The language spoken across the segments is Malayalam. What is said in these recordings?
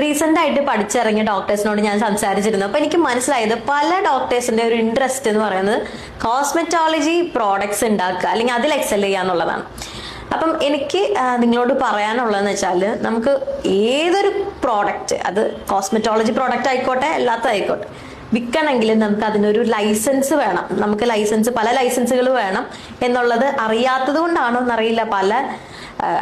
റീസെന്റ് ആയിട്ട് പഠിച്ചിറങ്ങിയ ഡോക്ടേഴ്സിനോട് ഞാൻ സംസാരിച്ചിരുന്നു. അപ്പൊ എനിക്ക് മനസ്സിലായത് പല ഡോക്ടേഴ്സിന്റെ ഒരു ഇൻട്രസ്റ്റ് എന്ന് പറയുന്നത് കോസ്മെറ്റോളജി പ്രോഡക്ട്സ് ഉണ്ടാക്കുക അല്ലെങ്കിൽ അതിൽ എക്സൽ ചെയ്യുക എന്നുള്ളതാണ്. അപ്പം എനിക്ക് നിങ്ങളോട് പറയാനുള്ളതെന്ന് വെച്ചാൽ നമുക്ക് ഏതൊരു പ്രോഡക്റ്റ്, അത് കോസ്മെറ്റോളജി പ്രോഡക്റ്റ് ആയിക്കോട്ടെ അല്ലാത്തതായിക്കോട്ടെ, വിൽക്കണമെങ്കിൽ നമുക്ക് അതിനൊരു ലൈസൻസ് വേണം. നമുക്ക് പല ലൈസൻസുകൾ വേണം എന്നുള്ളത് അറിയാത്തത് കൊണ്ടാണോ എന്നറിയില്ല.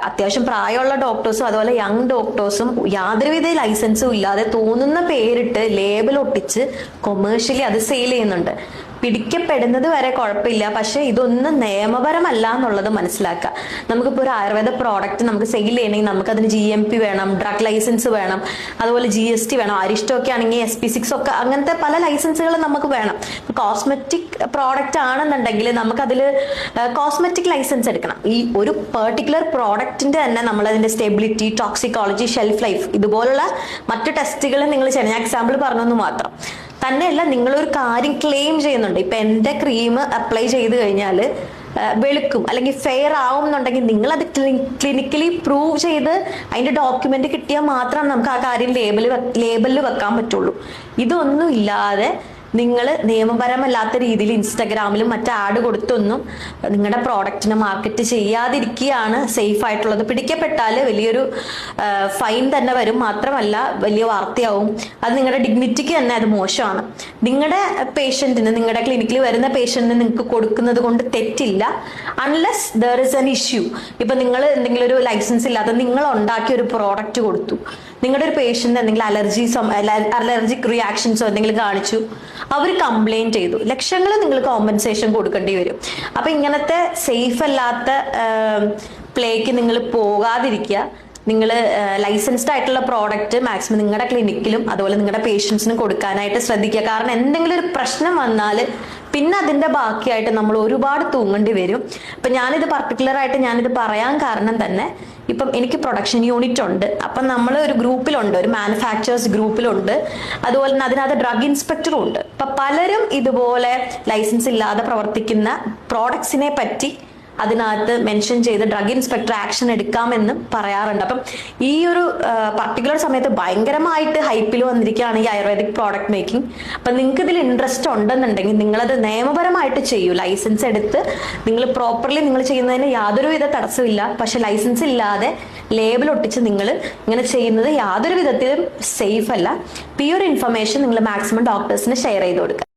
അത്യാവശ്യം പ്രായമുള്ള ഡോക്ടേഴ്സും അതുപോലെ യങ് ഡോക്ടേഴ്സും യാതൊരുവിധ ലൈസൻസും ഇല്ലാതെ തോന്നുന്ന പേരിട്ട് ലേബൽ ഒട്ടിച്ച് കൊമേഴ്ഷ്യലി അത് സെയിൽ ചെയ്യുന്നുണ്ട്. പിടിക്കപ്പെടുന്നത് വരെ കുഴപ്പമില്ല, പക്ഷെ ഇതൊന്നും നിയമപരമല്ല എന്നുള്ളത് മനസ്സിലാക്കുക. നമുക്കിപ്പോൾ ഒരു ആയുർവേദ പ്രോഡക്റ്റ് നമുക്ക് സെയിൽ ചെയ്യണമെങ്കിൽ നമുക്ക് അതിന് GMP വേണം, ഡ്രഗ് ലൈസൻസ് വേണം, അതുപോലെ GST വേണം. അരിഷ്ടമൊക്കെ ആണെങ്കിൽ SP6 ഒക്കെ, അങ്ങനത്തെ പല ലൈസൻസുകൾ നമുക്ക് വേണം. കോസ്മെറ്റിക് പ്രോഡക്റ്റ് ആണെന്നുണ്ടെങ്കിൽ നമുക്കതിൽ കോസ്മെറ്റിക് ലൈസൻസ് എടുക്കണം. ഈ ഒരു പെർട്ടിക്കുലർ പ്രോഡക്റ്റിന്റെ തന്നെ നമ്മൾ അതിന്റെ സ്റ്റെബിലിറ്റി, ടോക്സിക്കോളജി, ഷെൽഫ് ലൈഫ്, ഇതുപോലുള്ള മറ്റു ടെസ്റ്റുകൾ നിങ്ങൾ ചെയ്യണം. ഞാൻ എക്സാമ്പിൾ പറഞ്ഞെന്ന് മാത്രം. തന്നെയല്ല, നിങ്ങളൊരു കാര്യം ക്ലെയിം ചെയ്യുന്നുണ്ട്. ഇപ്പൊ എന്റെ ക്രീം അപ്ലൈ ചെയ്ത് കഴിഞ്ഞാൽ വെളുക്കും അല്ലെങ്കിൽ ഫെയർ ആവും എന്നുണ്ടെങ്കിൽ നിങ്ങൾ അത് ക്ലിനിക്കലി പ്രൂവ് ചെയ്ത് അതിന്റെ ഡോക്യുമെന്റ് കിട്ടിയാൽ മാത്രമാണ് നമുക്ക് ആ കാര്യം ലേബലിൽ വെക്കാൻ പറ്റുള്ളൂ. ഇതൊന്നും ഇല്ലാതെ നിങ്ങൾ നിയമപരമല്ലാത്ത രീതിയിൽ ഇൻസ്റ്റഗ്രാമിലും മറ്റു ആഡ് കൊടുത്തൊന്നും നിങ്ങളുടെ പ്രോഡക്റ്റിനെ മാർക്കറ്റ് ചെയ്യാതിരിക്കുകയാണ് സേഫ് ആയിട്ടുള്ളത്. പിടിക്കപ്പെട്ടാൽ വലിയൊരു ഫൈൻ തന്നെ വരും, മാത്രമല്ല വലിയ വാർത്തയാവും. അത് നിങ്ങളുടെ ഡിഗ്നിറ്റിക്ക് തന്നെ അത് മോശമാണ്. നിങ്ങളുടെ പേഷ്യന്റിന്, നിങ്ങളുടെ ക്ലിനിക്കിൽ വരുന്ന പേഷ്യന്റിന് നിങ്ങൾക്ക് കൊടുക്കുന്നത് കൊണ്ട് തെറ്റില്ല, unless there is an issue. ഇപ്പൊ നിങ്ങൾ എന്തെങ്കിലും ഒരു ലൈസൻസ് ഇല്ലാത്ത നിങ്ങൾ ഉണ്ടാക്കിയ ഒരു പ്രോഡക്റ്റ് കൊടുത്തു, നിങ്ങളുടെ ഒരു പേഷ്യന്റ് എന്തെങ്കിലും അലർജിക് റിയാക്ഷൻസോ എന്തെങ്കിലും കാണിച്ചു, അവർ കംപ്ലൈന്റ് ചെയ്തു, ലക്ഷങ്ങൾ നിങ്ങൾ കോമ്പൻസേഷൻ കൊടുക്കേണ്ടി വരും. അപ്പൊ ഇങ്ങനത്തെ സേഫ് അല്ലാത്ത പ്ലേക്ക് നിങ്ങൾ പോകാതിരിക്കുക. നിങ്ങൾ ലൈസൻസ്ഡ് ആയിട്ടുള്ള പ്രോഡക്റ്റ് മാക്സിമം നിങ്ങളുടെ ക്ലിനിക്കിലും അതുപോലെ നിങ്ങളുടെ പേഷ്യൻസിനും കൊടുക്കാനായിട്ട് ശ്രദ്ധിക്കുക. കാരണം എന്തെങ്കിലും ഒരു പ്രശ്നം വന്നാൽ പിന്നെ അതിന്റെ ബാക്കിയായിട്ട് നമ്മൾ ഒരുപാട് തൂങ്ങേണ്ടി വരും. ഇപ്പൊ ഞാനിത് പർട്ടിക്കുലർ ആയിട്ട് ഞാനിത് പറയാൻ കാരണം തന്നെ, ഇപ്പം എനിക്ക് പ്രൊഡക്ഷൻ യൂണിറ്റ് ഉണ്ട്. അപ്പം നമ്മൾ ഒരു ഗ്രൂപ്പിലുണ്ട്, ഒരു മാനുഫാക്ചേഴ്സ് ഗ്രൂപ്പിലുണ്ട്, അതുപോലെ തന്നെ അതിനകത്ത് ഡ്രഗ് ഇൻസ്പെക്ടറും ഉണ്ട്. അപ്പൊ പലരും ഇതുപോലെ ലൈസൻസ് ഇല്ലാതെ പ്രവർത്തിക്കുന്ന പ്രോഡക്ട്സിനെ പറ്റി അതിനകത്ത് മെൻഷൻ ചെയ്ത് ഡ്രഗ് ഇൻസ്പെക്ടർ ആക്ഷൻ എടുക്കാമെന്നും പറയാറുണ്ട്. അപ്പം ഈ ഒരു പർട്ടിക്കുലർ സമയത്ത് ഭയങ്കരമായിട്ട് ഹൈപ്പിൽ വന്നിരിക്കുകയാണ് ഈ ആയുർവേദിക് പ്രോഡക്റ്റ് മേക്കിംഗ്. അപ്പം നിങ്ങൾക്ക് ഇതിൽ ഇൻട്രസ്റ്റ് ഉണ്ടെന്നുണ്ടെങ്കിൽ നിങ്ങളത് നിയമപരമായിട്ട് ചെയ്യൂ. ലൈസൻസ് എടുത്ത് നിങ്ങൾ പ്രോപ്പർലി നിങ്ങൾ ചെയ്യുന്നതിന് യാതൊരുവിധ തടസ്സമില്ല. പക്ഷെ ലൈസൻസ് ഇല്ലാതെ ലേബൽ ഒട്ടിച്ച് നിങ്ങൾ ഇങ്ങനെ ചെയ്യുന്നത് യാതൊരു വിധത്തിലും സേഫ് അല്ല. ഈ ഒരു ഇൻഫർമേഷൻ നിങ്ങൾ മാക്സിമം ഡോക്ടേഴ്സിന് ഷെയർ ചെയ്ത് കൊടുക്കുക.